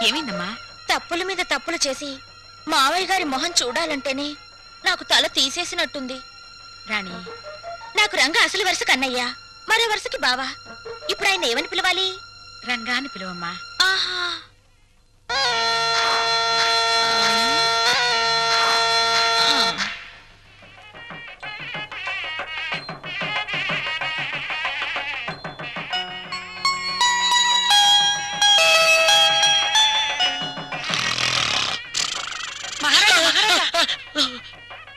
ఏమైందమ్మా? తప్పుల మీద తప్పులు చేసి మావయ్య గారి మొహం చూడాలంటేనే నాకు తల తీసేసినట్టుంది. రాణి, నాకు రంగ అసలు వరుస కన్నయ్య, మరో వరుసకి బావా. ఇప్పుడు ఆయన ఏమని పిలవాలి? రంగాన్ని పిలువమ్మా. ఆహా,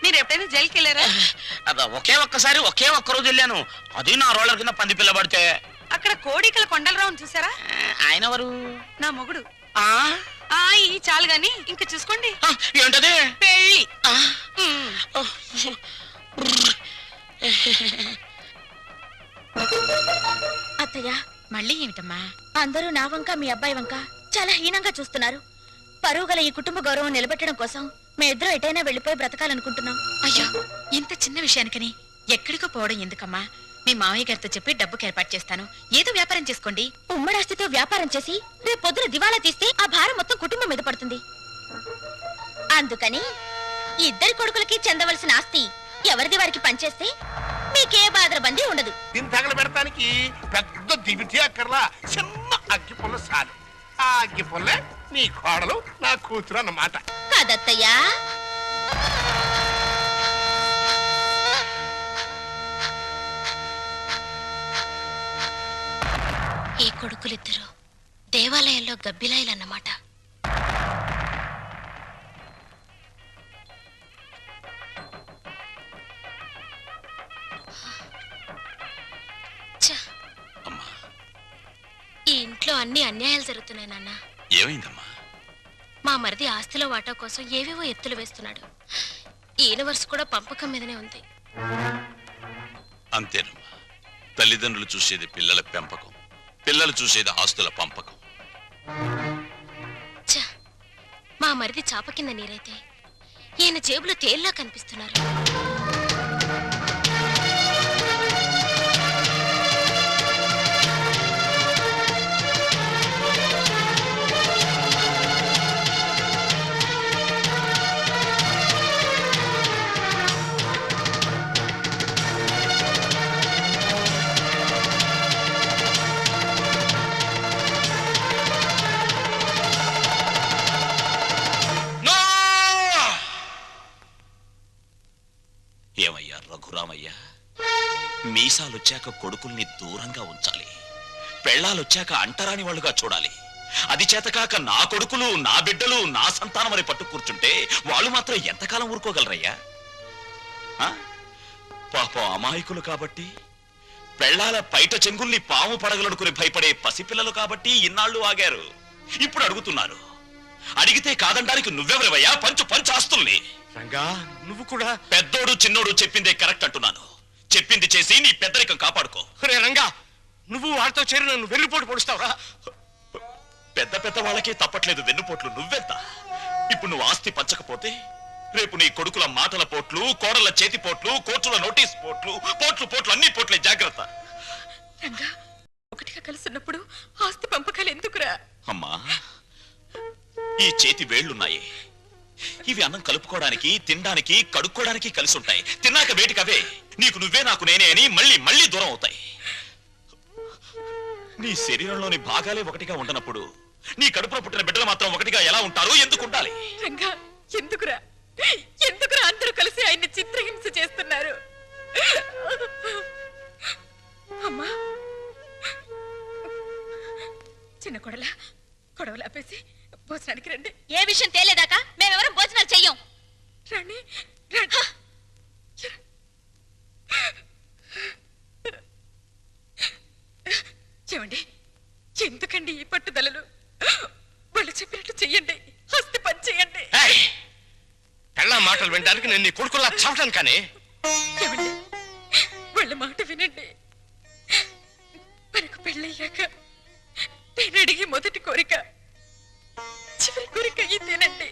మీరు ఎప్పుడైనా జైలుకి వెళ్ళారా? ఒకే ఒక్కసారి ఒకే ఒక్క రోజు వెళ్ళాను. అది నా రోలర్ కింద పంది పిల్ల పడితే. అక్కడ కోడికల కొండలరావుని చూసారా? ఆయన ఎవరు? నా మొగుడు. ఆ ఈ చాలు గాని ఇంకా చూసుకోండి. ఏంటది? పెళ్ళి. అత్తయ్య, మళ్ళీ ఏమిటమ్మా? అందరూ నా వంక మీ అబ్బాయి వంక చాలా హీనంగా చూస్తున్నారు. పరువు గల ఈ కుటుంబ గౌరవం నిలబెట్టడం కోసం మేమిద్దరం ఎటైనా వెళ్ళిపోయి బ్రతకాలనుకుంటున్నాం. అయ్యో, ఇంత చిన్న విషయానికని ఎక్కడికో పోవడం ఎందుకమ్మా? మీ మావయ్య గారితో చెప్పి డబ్బుకి ఏర్పాటు చేస్తాను. ఏదో వ్యాపారం చేసుకోండి. ఉమ్మడాస్తితో వ్యాపారం చేసి రేపు పొద్దున దివాలా తీస్తే ఆ భారం మొత్తం కుటుంబం మీద పడుతుంది. అందుకని ఇద్దరి కొడుకులకి చెందవలసిన ఆస్తి ఎవరిది వారికి పనిచేస్తే మీకే బాధరబందీ ఉండదు. దీన్ని తగలబెడతానికి పెద్ద దివిటి అక్కర్లా, చిన్న అగ్గి పుల్ల సాలు. ఆ అగ్గి పుల్ల నీ కోడలు నా కూతురు అన్నమాట. కాదత్తయ్యా. ఈ కొడుకులిద్దరూ దేవాలయంలో గబ్బిలాయిలన్నమాట. ఈ ఇంట్లో అన్ని అన్యాయాలు జరుగుతున్నాయి నాన్న. ఏమైందమ్మా? మా మరిది ఆస్తిలో వాటా కోసం ఏవేవో ఎత్తులు వేస్తున్నాడు. ఈయన వరుస కూడా పంపకం మీదనే ఉంది. అంతేనమ్మా, తల్లిదండ్రులు చూసేది పిల్లల పెంపకం, పిల్లలు చూసేది ఆస్తుల పంపకం. మా మరిది చాప కింద నీరైతే ఈయన జేబులో తేల్లా కనిపిస్తున్నారు. ఏమయ్యా రఘురామయ్య, మీసాలొచ్చాక కొడుకుల్ని దూరంగా ఉంచాలి, పెళ్ళాలొచ్చాక అంటరాని వాళ్ళుగా చూడాలి. అది చేతకాక నా కొడుకులు, నా బిడ్డలు, నా సంతానం అని పట్టు కూర్చుంటే వాళ్ళు మాత్రం ఎంతకాలం ఊరుకోగలరయ్యా? పాపం అమాయకులు కాబట్టి, పెళ్ళాల పైట చెంగుల్ని పాము పడగలనుకుని భయపడే పసిపిల్లలు కాబట్టి ఇన్నాళ్ళు ఆగారు. ఇప్పుడు అడుగుతున్నారు. అడిగితే కాదండానికి నువ్వెవరివయ్యా? పంచు పంచు ఆస్తుల్ని. రంగా, నువ్వు కూడా పెద్దోడు చిన్నోడు చెప్పిందే కరెక్ట్ అంటున్నాను. చెప్పింది చేసి నీ పెద్దరికం కాపాడుకో. రంగా, నువ్వు వాడితో చేరి నన్ను వెన్నుపోటు పొడుస్తావురా? పెద్ద పెద్ద వాళ్ళకే తప్పట్లేదు వెన్నుపోట్లు, నువ్వెంత? ఇప్పుడు నువ్వు ఆస్తి పంచకపోతే రేపు నీ కొడుకుల మాటల పోట్లు, కోడళ్ల చేతి పోట్లు, కోర్టుల నోటీస్ పోట్లు, పోట్లు అన్ని పోట్లే. జాగ్రత్త. రంగా, ఒకటిగా కలుసున్నప్పుడు ఆస్తి పంపకాలు ఎందుకురా? అమ్మా, ఈ చేతి వేళ్లున్నాయి, ఇవి అన్నం కలుపుకోవడానికి, తినడానికి, కడుక్కోవడానికి కలిసి ఉంటాయి. తిన్నాక వేటికవే నీకు నువ్వే నాకు నేనే అని మళ్ళీ మళ్ళీ దూరం అవుతాయి. నీ శరీరంలోని భాగాలే ఒకటిగా ఉండనప్పుడు నీ కడుపులో పుట్టిన బిడ్డలు మాత్రం ఒకటిగా ఎలా ఉంటారు? ఎందుకు ఉండాలి? రంగా, ఎందుకురా అందరూ కలిసి ఆయన్ని చిత్రహింస చేస్తున్నారు? అమ్మా, చిన్న కొడలా, గొడవలు ఆపేసి భోజనానికి రండి. ఏ విషయం తేలేదాకా మేమెవరం భోజనాలు చెయ్యం. రండి. ఏమండి, ఎందుకండి ఈ పట్టుదలలు? వాళ్ళు చెప్పినట్టు చెయ్యండి, హస్తి పని చెయ్యండి. పెళ్ళ మాటలు వినడానికి నేను నీ కొడుకులా చావటాను. కానీ ఏమండి, వాళ్ళ మాట వినండి. మనకు పెళ్ళయ్యాక నేను అడిగే మొదటి కోరిక, చివరి కోరిక ఇదేనండి.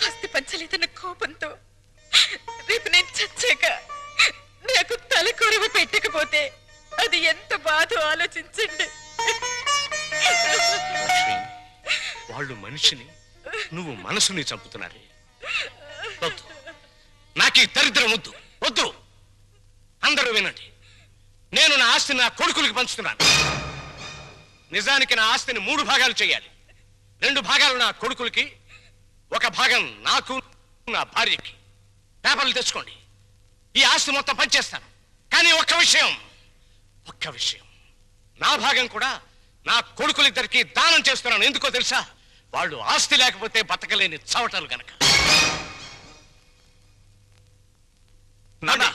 ఆస్తి పంచలేదన్న కోపంతో రేపు నేను చచ్చాక నాకు తలకొరవ పెట్టకపోతే అది ఎంత బాధో ఆలోచించండి. వాళ్ళు మనిషిని, నువ్వు మనసుని చంపుతున్నారే. వద్దు, నాకు ఈ దరిద్రం వద్దు, వద్దు. అందరూ వినండి, నేను నా ఆస్తిని నా కొడుకులకి పంచుతున్నాను. నిజానికి నా ఆస్తిని 3 భాగాలు చేయాలి. 2 భాగాలు నా కొడుకులకి, 1 భాగం నాకు, నా భార్యకి. పేపర్లు తెచ్చుకోండి, ఈ ఆస్తి మొత్తం పంచేస్తాను. కానీ ఒక్క విషయం, నా భాగం కూడా నా కొడుకులిద్దరికి దానం చేస్తున్నాను. ఎందుకో తెలుసా? వాళ్ళు ఆస్తి లేకపోతే బతకలేని చవటలు గనక. నాన్నా,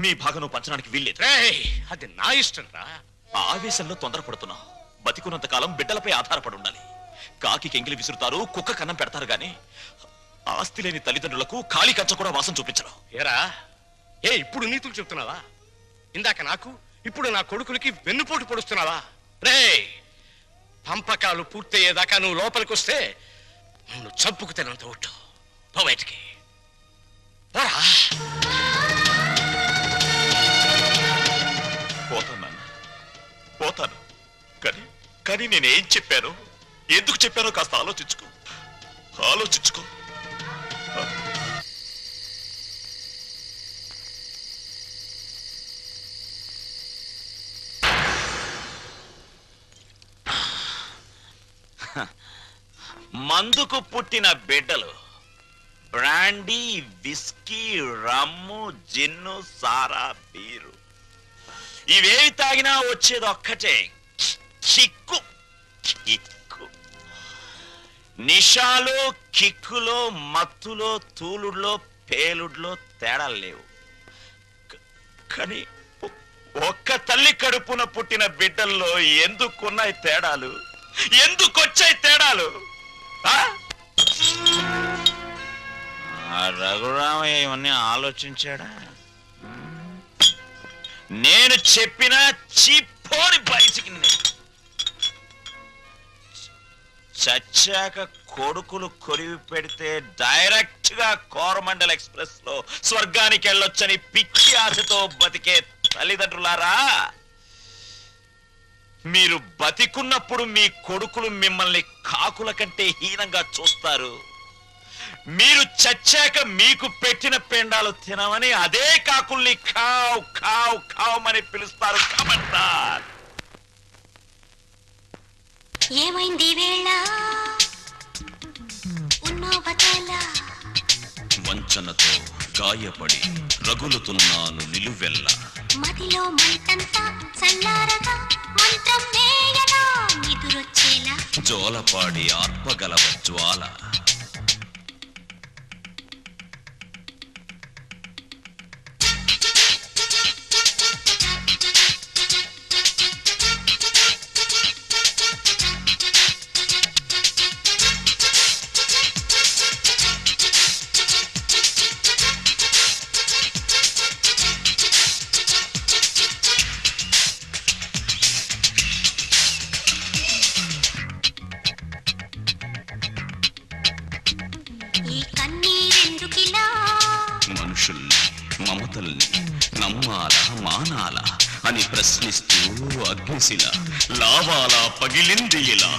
మీ భాగం పంచడానికి వీల్లేదు. రేయ్, అది నా ఇష్టం రా. ఆ ఆవేశంలో తొందరపడుతున్నావు. బతికున్నంత కాలం బిడ్డలపై ఆధారపడి ఉండాలి. కాకి ఎంగిలి విసురుతారు, కుక్క కన్నం పెడతారు గాని ఆస్తి లేని తల్లిదండ్రులకు ఖాళీ కంచ కూడా వాసన చూపించరు. ఏరా, ఇప్పుడు నీతులు చెప్తున్నావా? ఇందాక నాకు, ఇప్పుడు నా కొడుకులకి వెన్నుపోటు పొడుస్తున్నావా? రేయ్, పంపకాలు పూర్తయ్యేదాకా నువ్వు లోపలికి వస్తే నన్ను చంపుకు తినంత ఒట్టు. పో బయటికి పోరా. పోతాను నాన్న, పోతాను. కానీ నేనేం చెప్పాను, ఎందుకు చెప్పానో కాస్త ఆలోచించుకో. మందుకు పుట్టిన బిడ్డలు బ్రాండీ, విస్కీ, రమ్ము, జిన్ను, సారా, బీరు ఇవేవి తాగినా వచ్చేది ఒక్కటే, కిక్కు. నిషాలో, కిక్కులో, మత్తులో, తూలుడులో, పేలుడులో తేడాలు లేవు. కానీ ఒక్క తల్లి కడుపున పుట్టిన బిడ్డల్లో ఎందుకున్నాయి తేడాలు? ఎందుకొచ్చాయి తేడాలు? రఘురామయ్య ఇవన్నీ ఆలోచించాడా? నేను చెప్పిన చిప్పోని బయటికి చచ్చాక కొడుకులు కొరివి పెడితే డైరెక్ట్ గా కోరమండల్ ఎక్స్ప్రెస్ లో స్వర్గానికి వెళ్ళొచ్చని పిచ్చి ఆశతో బతికే తల్లిదండ్రులారా, మీరు బతికున్నప్పుడు మీ కొడుకులు మిమ్మల్ని కాకుల కంటే హీనంగా చూస్తారు. మీరు చచ్చాక మీకు పెట్టిన పెండాలు తినమని అదే కాకుల్ని కావ్ కావ్ కావమని పిలుస్తారు. కమంటార్. ఏమైంది వేళ వంచనతో గాయపడి రగులుతున్నాను నిలువెల్ల. మదిలో మంటంతా చల్లారగా మంత్రం వేయనా నిదురొచ్చేలా జోలపాడి ఆర్పగలవ జ్వాల. మనుషుల్ని, మమతల్ని నమ్మాలా మానాలా అని ప్రశ్నిస్తూ అగ్నిశిల లావాలా పగిలింది ఇలా.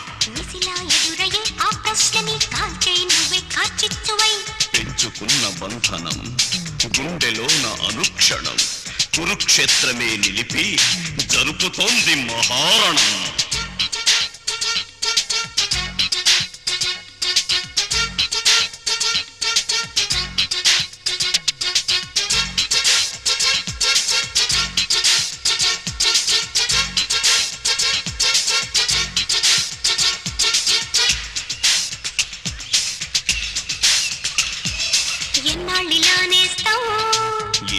పెంచుకున్న బంధనం గుండెలోన అనుక్షణం కురుక్షేత్రమే నిలిపి జరుపుతోంది మహారణం.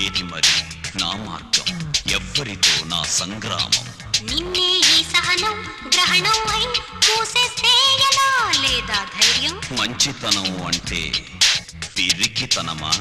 ఏది మరి నా మార్గం, ఎవ్వరితో నా సంగ్రామం? నిన్నే ఈ సహనం గ్రహణం అయి మూసేసేయలా లేదా ధైర్యం? మంచితనం అంటే పిరికితనమా?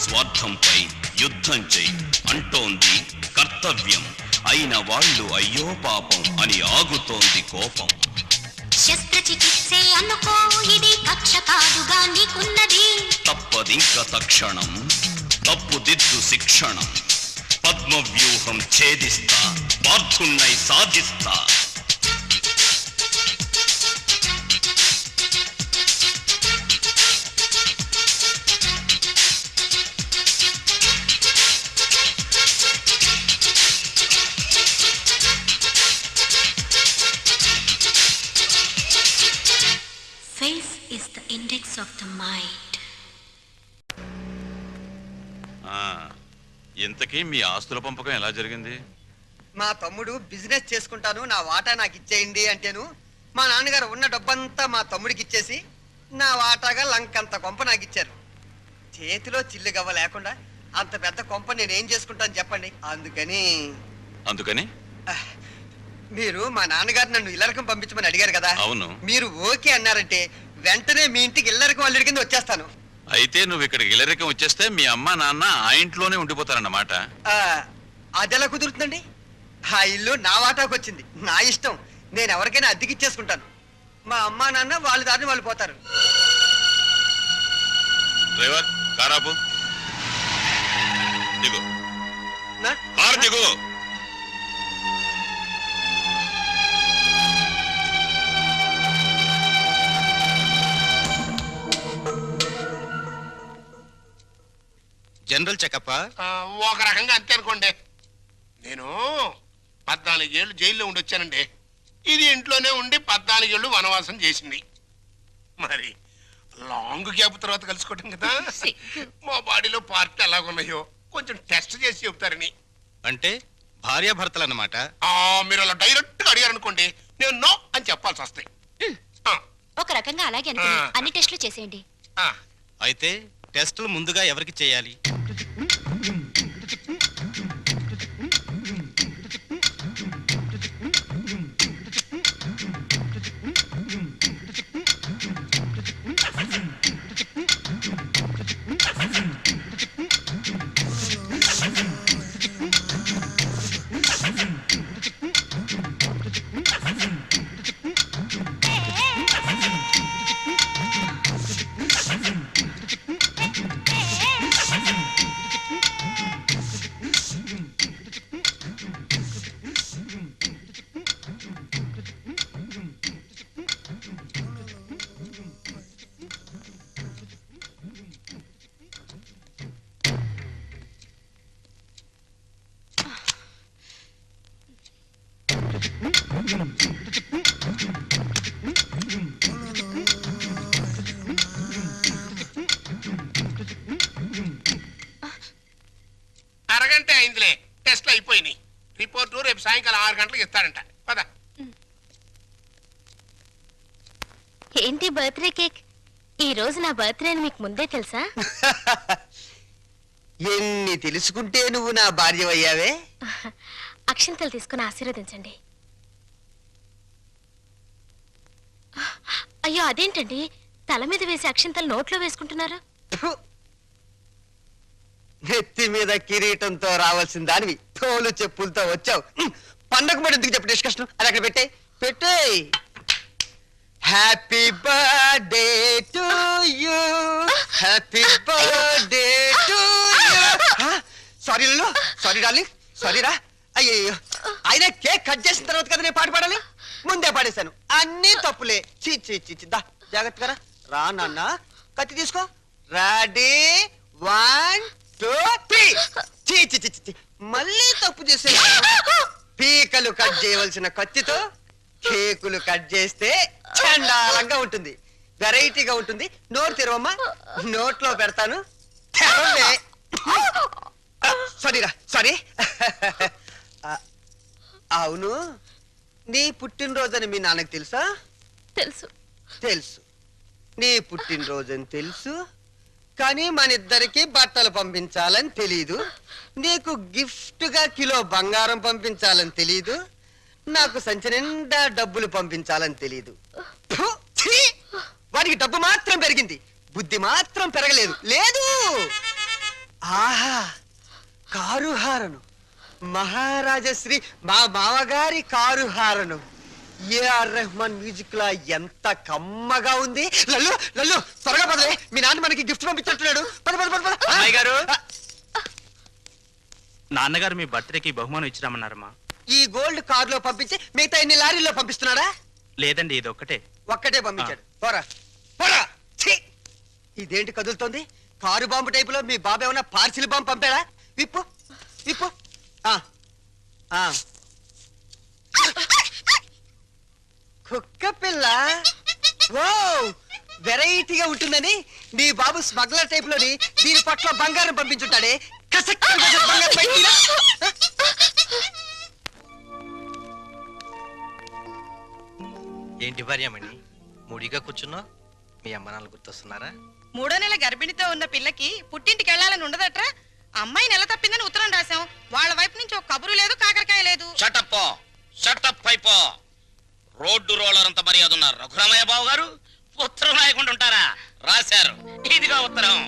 స్వార్థంపై యుద్ధం చెయ్యి అంటోంది కర్తవ్యం. అయిన వాళ్ళు అయ్యో పాపం అని ఆగుతోంది కోపం. శస్త్రచికిత్సే అనుకో, ఇది కక్ష కాదుగా నీకున్నది. తప్పదింక తక్షణం, తప్పుదిద్దు శిక్షణం. పద్మవ్యూహం ఛేదిస్తా, పార్థున్నై సాధిస్తా. Face is the index of the mind. ఇంతకీ మీ ఆస్తుల పంపకం ఎలా జరిగింది? మా తమ్ముడు బిజినెస్ చేసుకుంటాను, నా వాటా నాకు ఇచ్చేయండి అంటేను మా నాన్నగారు ఉన్న డబ్బంతా మా తమ్ముడికి ఇచ్చేసి నా వాటాగా లంకంత కొంప నాకు ఇచ్చారు. చేతిలో చిల్లు గవ్వ లేకుండా అంత పెద్ద కొంప నేనేం చేసుకుంటాను చెప్పండి. అందుకని మీరు మా నాన్నగారు నన్ను ఇల్లరకం పంపించమని అడిగారు కదా. అవును. మీరు ఓకే అన్నారంటే వెంటనే మీ ఇంటికి ఇల్లరకం అల్లుడి కింద వచ్చేస్తాను. అయితే నువ్వు ఇక్కడికి ఇల్లరికం వచ్చేస్తే మీ అమ్మ నాన్న ఆ ఇంట్లోనే ఉండిపోతారన్నమాట. అదెలా కుదురుతుందండి? ఆ ఇల్లు నా వాటాకు వచ్చింది, నా ఇష్టం. నేను ఎవరికైనా అద్దెకిచ్చేసుకుంటాను. మా అమ్మా నాన్న వాళ్ళ దారిని వాళ్ళు పోతారు. డ్రైవర్ కారాపు దిగు, నా- కారు దిగు. జనరల్ చెకప్ ఒక రకంగా అంతే అనుకోండి. నేను 14 ఏళ్ళు జైల్లో ఉండి వచ్చానండి. ఇది ఇంట్లోనే ఉండి 14 ఏళ్ళు వనవాసం చేసింది. మరి లాంగ్ గ్యాప్ తర్వాత కలుసుకోవటం కదా. మా బాడీలో పార్టీ ఎలాగున్నాయో కొంచెం టెస్ట్ చేసి చెబుతారని. అంటే భార్యాభర్తలు అన్నమాట. మీరు అలా డైరెక్ట్ గా అడిగారు అనుకోండి, నేను నో అని చెప్పాల్సి వస్తాయి. ఒక రకంగా అలాగే అనుకుని అన్ని టెస్టులు చేసేయండి. అయితే టెస్టులు ముందుగా ఎవరికి చేయాలి? అరగంట అయిందిలే, టెస్ట్లు అయిపోయినాయి. రిపోర్టు రేపు సాయంకాలం 6 గంటలకు ఇస్తారంట. పద. ఏంటి బర్త్డే కేక్? ఈ రోజు నా బర్త్డే అని మీకు ముందే తెలుసా? ఎన్ని తెలుసుకుంటే నువ్వు నా భార్య అయ్యావే. అక్షంతలు తీసుకుని ఆశీర్వదించండి. అయ్యో అదేంటండి, తల మీద వేసి అక్షంతలు నోట్లో వేసుకుంటున్నారు? ఫు! నెత్తి మీద కిరీటంతో రావాల్సిన దానివి తోలు చెప్పులతో వచ్చావు. పండగ మరి ఎందుకు చెప్పు డిస్కషన్? అది అక్కడ పెట్టే. Happy birthday to you, happy birthday to you. Sorry లిల్లో, సారీ డార్లింగ్, సారీ రా. అయ్యో, ఆయన కేక్ కట్ చేసిన తర్వాత కదా నేను పాట పాడాలి, ముందే పాడేశాను. అన్ని తప్పులే. చీ చీ చీ చీ. దా జాగ్రత్తగా రా నాన్న. కత్తి తీసుకో. రెడీ 1 2 3. చీ చీ చీ చీ. మళ్ళీ తప్పు చేసే. పీకలు కట్ చేయవలసిన కత్తితో కేకులు కట్ చేస్తే చండాలంగా ఉంటుంది, వెరైటీగా ఉంటుంది. నోరు తెరవమ్మా, నోట్లో పెడతాను. సారీరా, సారీ. అవును, నీ పుట్టినరోజని మీ నాన్నకు తెలుసా? తెలుసు. తెలుసు. నీ పుట్టినరోజని తెలుసు, కానీ మన ఇద్దరికి బట్టలు పంపించాలని తెలీదు. నీకు గిఫ్ట్ గా కిలో బంగారం పంపించాలని తెలీదు. నాకు సంచి నిండా డబ్బులు పంపించాలని తెలీదు. ఫు, ఛీ! వాడికి డబ్బు మాత్రం పెరిగింది, బుద్ధి మాత్రం పెరగలేదు. లేదు. ఆహా, కారు హారను మహారాజశ్రీ మా మామగారి car horn AR Rahman music లా ఎంత కమ్మగా ఉంది. లల్లు లల్లు త్వరగా పదలే, మీ నాన్న మనకి గిఫ్ట్ పంపించుంటున్నాడు. పద పద పద పద. అమ్మాయి గారు, నాన్నగారు మీ బర్త్డేకి బహుమానం ఇచ్చిరామన్నారమ్మా. ఈ గోల్డ్ కార్ లో పంపించి మిగతా ఎన్ని లారీల్లో పంపిస్తున్నాడా? లేదండి, ఇది ఒక్కటే. ఒక్కటే పంపించాడు. పోరా పోరా. ఛీ! ఇదేంటి కదులుతోంది? కారు బాంబు టైపులో మీ బాబు ఏమన్నా పార్సిల్ బాంబు పంపాడా? విప్పు విప్పు. ఆ ఆ కుక్క పిల్ల. ఓ వెరైటీగా ఉంటుందని నీ బాబు స్మగ్లర్ టైప్ లోని దీని పట్ల బంగారం పంపించుంటాడే. కసక్ కసక్ బంగారం బయటిరా. ఏంటి భార్యమణి ముడిగా కూర్చున్నా? మీ అమ్మ నాన్న గుర్తొస్తున్నారా? 3వ నెల గర్భిణితో ఉన్న పిల్లకి పుట్టింటికి వెళ్ళాలని ఉండదట్రా. అమ్మాయి నెల తప్పిందని ఉత్తరం రాశాం. వాళ్ళ వైపు నుంచి ఒక కబురు లేదు, కాకరకాయ లేదు. షటప్ అయిపో. రోడ్డు రోలర్ అంత మర్యాద ఉన్నారు రఘురామయ్య బాబు గారు. ఉత్తరం రాయకుండా ఉంటారా? రాశారు. ఇదిగో ఉత్తరం.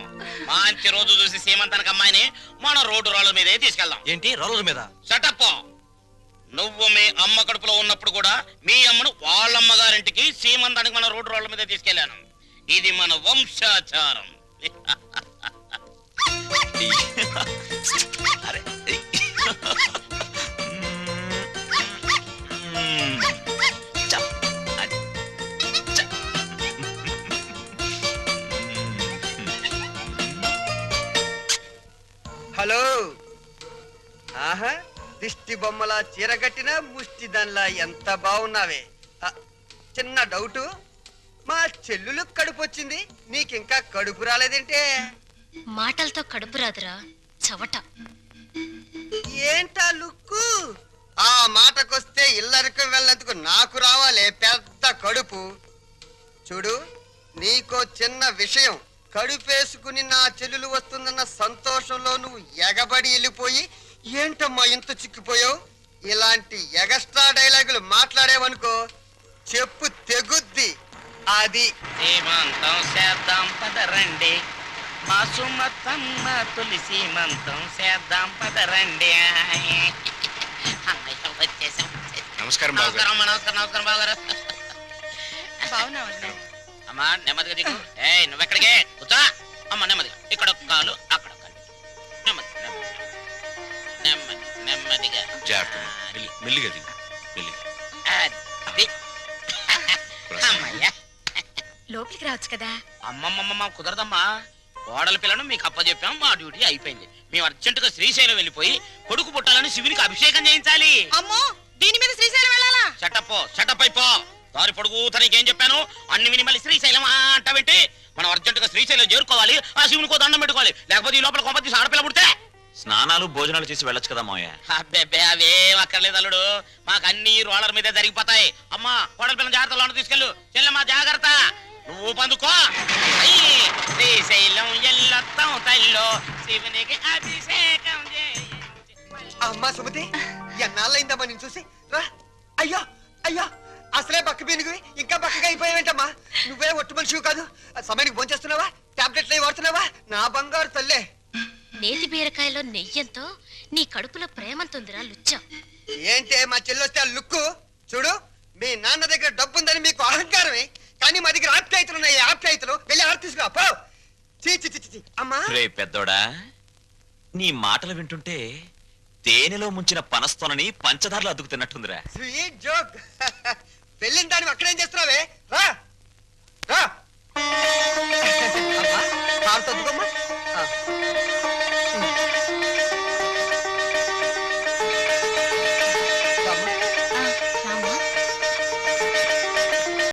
మంచి రోజు చూసి సీమంతానికి అమ్మాయిని మన రోడ్డు రోలర్ మీదే తీసుకెళ్దాం. ఏంటి రోలర్ మీద? షటప్. నువ్వు మీ అమ్మ కడుపులో ఉన్నప్పుడు కూడా మీ అమ్మను వాళ్ళమ్మగారింటికి సీమంతానికి మన రోడ్డు రోలర్ మీద తీసుకెళ్లాను. ఇది మన వంశాచారం. అరే హలో. ఆహా, దిష్టి బొమ్మలా చీరగట్టిన ముష్టి దానిలా ఎంత బాగున్నావే. చిన్న డౌటు, మా చెల్లులు కడుపు వచ్చింది, నీకింకా కడుపు రాలేదేంటే? మాటలతో కడుపు రాదురా చవట. ఏంటా లుక్కు? ఆ మాటకొస్తే ఇల్లరికి వెళ్ళేందుకు నాకు రావాలే పెద్ద కడుపు. చూడు, నీకో చిన్న విషయం. కడుపేసుకుని నా చెల్లెలు వస్తుందన్న సంతోషంలో నువ్వు ఎగబడి వెళ్ళిపోయి ఏంటమ్మా ఇంత చిక్కిపోయావు? ఇలాంటి ఎగస్ట్రా డైలాగులు మాట్లాడేవనుకో చెప్పు తెగుద్ది. అది సీమంతం చేద్దాం పదరండి, మా సుమతమ్మ తొలి సీమంతం చేద్దాం పదరండి. వచ్చేసాం. నమస్కారం బాబు గారు. నమస్కారం అమ్మా, నమస్కారం నమస్కారం బాబు గారు. బాగున్నావు అమ్మా నెమ్మదిగా దిగు. నువ్వెక్కడికే కూర్చో. అమ్మ నెమ్మదిగా, ఇక్కడ ఒక కాలు అక్కడ ఒక కాలు. నెమ్మది నెమ్మది నెమ్మది నెమ్మదిగా. మెల్లిగా దిగు, మెల్లిగా. అది. అమ్మయ్యా. లోపలికి రావచ్చు కదా. అమ్మమ్మమ్మ కుదరదమ్మా. కోడల పిల్లను మీకు అప్పచెప్పాం, మా డ్యూటీ అయిపోయింది. మేము అర్జెంటుగా శ్రీశైలం వెళ్ళిపోయి కొడుకు పుట్టాలని శివునికి అభిషేకం చేయించాలి. అమ్మో, దీని మీద శ్రీశైలం వెళ్ళాలా? షటప్ అయిపో. దారి పొడుగు తనకేం చెప్పాను అన్ని విని మళ్ళీ శ్రీశైలం అంటావేంటి? మనం అర్జెంటుగా శ్రీశైలం చేరుకోవాలి, ఆ శివునికో దండం పెట్టుకోవాలి. లేకపోతే ఈ లోపల కొంపతి ఆడపిల్ల పుడితే స్నానాలు భోజనాలు చేసి వెళ్ళొచ్చు కదా మావయ్య. అబ్బే అవేం అక్కర్లేదు అల్లుడు. మాకు అన్ని రోలర్ మీదే జరిగిపోతాయి. అమ్మా కోడల పిల్లల జాగ్రత్తలో తీసుకెళ్ళు. చెల్లెమ్మా జాగ్రత్త. నువ్వు పందుకో. శ్రీశైలం ఎల్లొత్తం తల్లో శివునికి అభిషేకం అమ్మా సుమతి, ఎన్నాళ్ళైందమ్మా నేను చూసి. రా. అయ్యో అయ్యో, అసలే బక్క పీనుగువి ఇంకా బక్కగా అయిపోయావేంటమ్మా? నువ్వే ఒట్టు మనిషివి కాదు. సమయానికి భోంచేస్తున్నావా? టాబ్లెట్లు అవి వాడుతున్నావా? నా బంగారు తల్లే. నేతి బీరకాయలో నెయ్యంతో నీ కడుపులో ప్రేమంతుందిరా లుచ్చ. ఏంటే మా చెల్లొస్తే ఆ లుక్కు? చూడు, మీ నాన్న దగ్గర డబ్బుందని మీకు అహంకారమే, కానీ మా దగ్గర ఆప్యాయతలు ఉన్నాయి. ఆప్యాయతలు వెళ్ళి ఆడ తీసుకురా పో. చీ చీ చీ చీ. అమ్మా రే పెద్దోడా, నీ మాటలు వింటుంటే తేనెలో ముంచిన పనస్తోనని పంచదారలు అద్దుకు తిన్నట్టుందిరా. Sweet joke. వెళ్ళిన దాన్ని అక్కడేం చేస్తున్నావే? రా.